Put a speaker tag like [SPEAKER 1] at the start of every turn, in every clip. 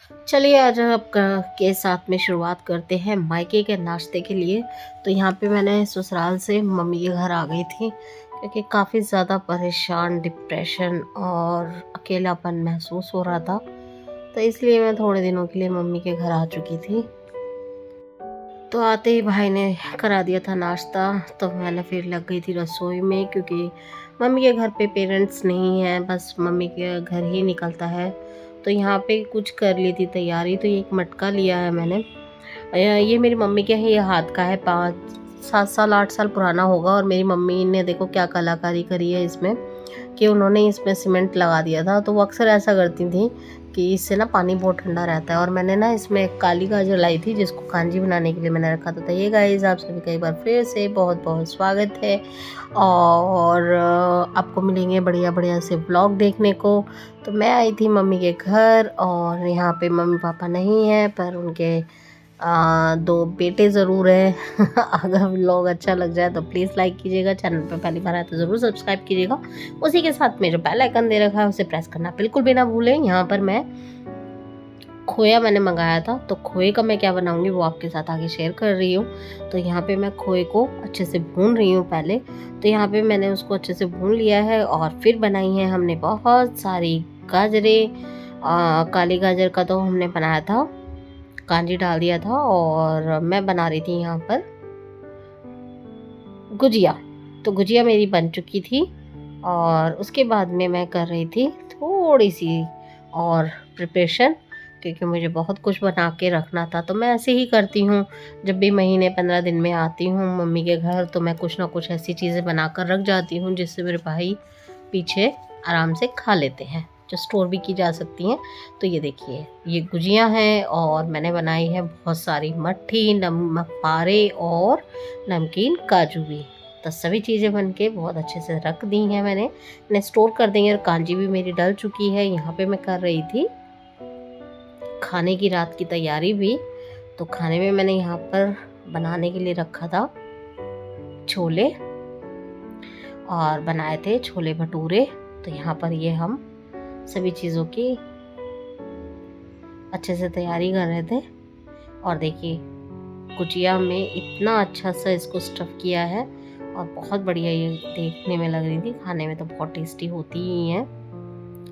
[SPEAKER 1] चलिए आज के साथ में शुरुआत करते हैं मायके के नाश्ते के लिए। तो यहाँ पे मैंने ससुराल से मम्मी के घर आ गई थी क्योंकि काफ़ी ज़्यादा परेशान, डिप्रेशन और अकेलापन महसूस हो रहा था। तो इसलिए मैं थोड़े दिनों के लिए मम्मी के घर आ चुकी थी। तो आते ही भाई ने करा दिया था नाश्ता, तो मैंने फिर लग गई थी रसोई में क्योंकि मम्मी के घर पे पेरेंट्स नहीं हैं, बस मम्मी के घर ही निकलता है। तो यहाँ पे कुछ कर ली थी तैयारी। तो ये एक मटका लिया है मैंने। ये मेरी मम्मी के ही हाथ का है, 5-7 साल 8 साल पुराना होगा। और मेरी मम्मी ने देखो क्या कलाकारी करी है इसमें, कि उन्होंने इसमें सीमेंट लगा दिया था। तो वो अक्सर ऐसा करती थी कि इससे ना पानी बहुत ठंडा रहता है। और मैंने ना इसमें काली गाजर लाई थी जिसको कांजी बनाने के लिए मैंने रखा था। तो ये गाइस आप सभी का एक बार फिर से बहुत बहुत स्वागत है। और आपको मिलेंगे बढ़िया बढ़िया से ब्लॉग देखने को। तो मैं आई थी मम्मी के घर और यहाँ पे मम्मी पापा नहीं हैं, पर उनके 2 बेटे ज़रूर हैं। अगर व्लॉग अच्छा लग जाए तो प्लीज़ लाइक कीजिएगा, चैनल पर पहली बार आए तो ज़रूर सब्सक्राइब कीजिएगा। उसी के साथ में जो बेल आइकन दे रखा है उसे प्रेस करना बिल्कुल भी ना भूलें। यहाँ पर मैं खोया मैंने मंगाया था, तो खोए का मैं क्या बनाऊंगी वो आपके साथ आगे शेयर कर रही हूँ। तो यहाँ पे मैं खोए को अच्छे से भून रही हूँ पहले। तो यहाँ पे मैंने उसको अच्छे से भून लिया है और फिर बनाई है हमने बहुत सारी गाजरें। काली गाजर का तो हमने बनाया था, कांजी डाल दिया था। और मैं बना रही थी यहाँ पर गुजिया। तो गुजिया मेरी बन चुकी थी और उसके बाद में मैं कर रही थी थोड़ी सी और प्रिपरेशन, क्योंकि मुझे बहुत कुछ बना के रखना था। तो मैं ऐसे ही करती हूँ, जब भी महीने 15 दिन में आती हूँ मम्मी के घर तो मैं कुछ ना कुछ ऐसी चीज़ें बना कर रख जाती हूँ जिससे मेरे भाई पीछे आराम से खा लेते हैं, जो स्टोर भी की जा सकती हैं। तो ये देखिए ये गुजिया हैं और मैंने बनाई है बहुत सारी मट्ठी, नमक पारे और नमकीन काजू भी। तो सभी चीज़ें बन के बहुत अच्छे से रख दी हैं मैंने स्टोर कर दी हैं। और कांजी भी मेरी डल चुकी है। यहाँ पे मैं कर रही थी खाने की रात की तैयारी भी। तो खाने में मैंने यहाँ पर बनाने के लिए रखा था छोले और बनाए थे छोले भटूरे। तो यहाँ पर ये हम सभी चीज़ों की अच्छे से तैयारी कर रहे थे। और देखिए गुजिया में इतना अच्छा सा इसको स्टफ़ किया है और बहुत बढ़िया ये देखने में लग रही थी, खाने में तो बहुत टेस्टी होती ही हैं,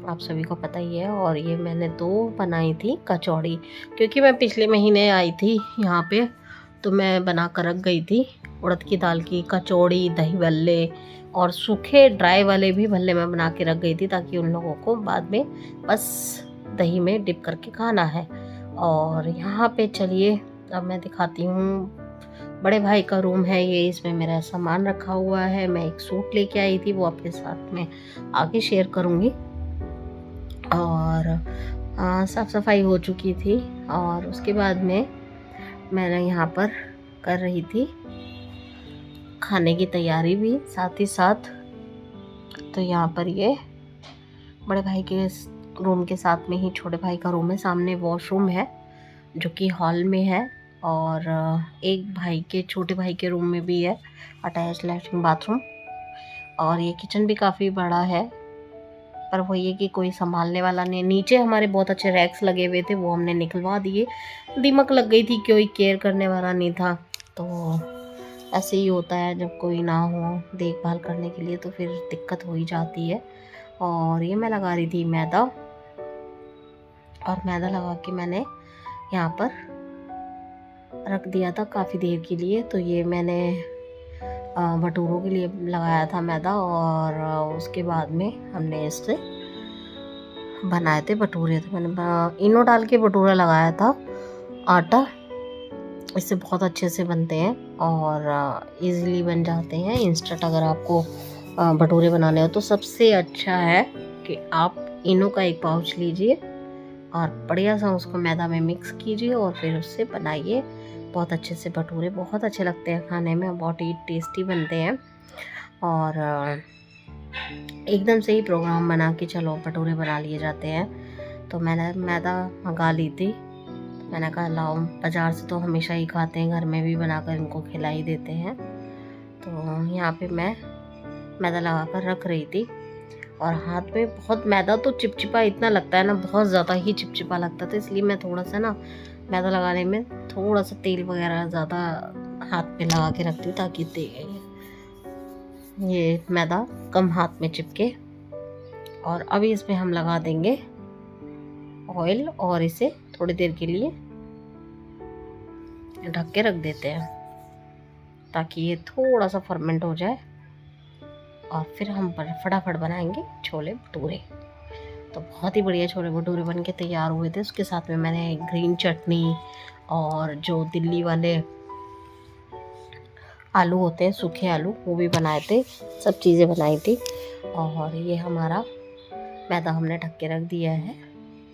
[SPEAKER 1] आप सभी को पता ही है। और ये मैंने 2 बनाई थी कचौड़ी, क्योंकि मैं पिछले महीने आई थी यहाँ पे तो मैं बना कर रख गई थी उड़द की दाल की कचौड़ी, दही भल्ले और सूखे ड्राई वाले भी भल्ले मैं बना के रख गई थी, ताकि उन लोगों को बाद में बस दही में डिप करके खाना है। और यहाँ पे चलिए अब मैं दिखाती हूँ, बड़े भाई का रूम है ये, इसमें मेरा सामान रखा हुआ है। मैं एक सूट लेके आई थी, वो आपके साथ में आगे शेयर करूँगी। और साफ़ सफाई हो चुकी थी और उसके बाद में मैंने यहाँ पर कर रही थी खाने की तैयारी भी साथ ही साथ। तो यहाँ पर ये बड़े भाई के रूम के साथ में ही छोटे भाई का रूम है, सामने वॉशरूम है जो कि हॉल में है। और एक भाई के छोटे भाई के रूम में भी है अटैच लैट्रिन बाथरूम। और ये किचन भी काफ़ी बड़ा है, पर वो ये कि कोई संभालने वाला नहीं। नीचे हमारे बहुत अच्छे रैक्स लगे हुए थे, वो हमने निकलवा दिए। दीमक लग गई थी, कोई केयर करने वाला नहीं था। तो ऐसे ही होता है जब कोई ना हो देखभाल करने के लिए, तो फिर दिक्कत हो ही जाती है। और ये मैं लगा रही थी मैदा, और मैदा लगा के मैंने यहाँ पर रख दिया था काफ़ी देर के लिए। तो ये मैंने भटूरों के लिए लगाया था मैदा और उसके बाद में हमने इससे बनाए थे भटूरे। तो मैंने इनो डाल के भटूरा लगाया था आटा, इससे बहुत अच्छे से बनते हैं और इजीली बन जाते हैं इंस्टेंट। अगर आपको भटूरे बनाने हो तो सबसे अच्छा है कि आप इनो का एक पाउच लीजिए और बढ़िया सा उसको मैदा में मिक्स कीजिए और फिर उससे बनाइए। बहुत अच्छे से भटूरे बहुत अच्छे लगते हैं खाने में, बहुत ही टेस्टी बनते हैं। और एकदम से ही प्रोग्राम बना के चलो भटूरे बना लिए जाते हैं। तो मैंने मैदा मंगा ली थी। तो मैंने कहा लाओ, बाज़ार से तो हमेशा ही खाते हैं, घर में भी बनाकर इनको खिला ही देते हैं। तो यहाँ पे मैं मैदा लगा कर रख रही थी। और हाथ में बहुत मैदा तो चिपचिपा इतना लगता है ना, बहुत ज़्यादा ही चिपचिपा लगता था, इसलिए मैं थोड़ा सा ना मैदा लगाने में थोड़ा सा तेल वगैरह ज़्यादा हाथ पे लगा के रखती हूँ, ताकि ये मैदा कम हाथ में चिपके। और अभी इसमें हम लगा देंगे ऑयल और इसे थोड़ी देर के लिए ढक के रख देते हैं, ताकि ये थोड़ा सा फर्मेंट हो जाए और फिर हम फटाफट बनाएंगे छोले भटूरे। तो बहुत ही बढ़िया छोले भटूरे बन के तैयार हुए थे। उसके साथ में मैंने ग्रीन चटनी और जो दिल्ली वाले आलू होते हैं, सूखे आलू, वो भी बनाए थे, सब चीज़ें बनाई थी। और ये हमारा मैदा हमने ढक के रख दिया है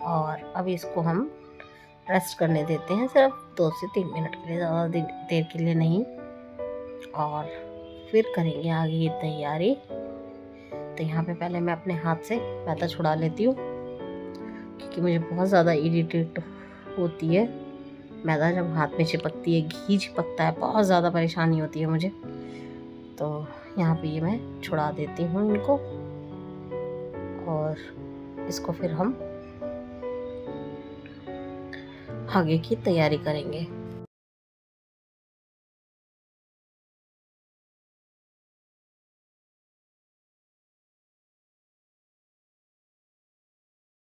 [SPEAKER 1] और अब इसको हम रेस्ट करने देते हैं, सिर्फ 2 से 3 मिनट के लिए, ज़्यादा देर के लिए नहीं। और फिर करेंगे आगे की तैयारी। तो यहाँ पे पहले मैं अपने हाथ से मैदा छुड़ा लेती हूँ, क्योंकि मुझे बहुत ज़्यादा इरिटेट होती है मैदा जब हाथ में चिपकती है, घी चिपकता है, बहुत ज़्यादा परेशानी होती है मुझे। तो यहाँ पे ये मैं छुड़ा देती हूँ इनको और इसको फिर हम आगे की तैयारी करेंगे।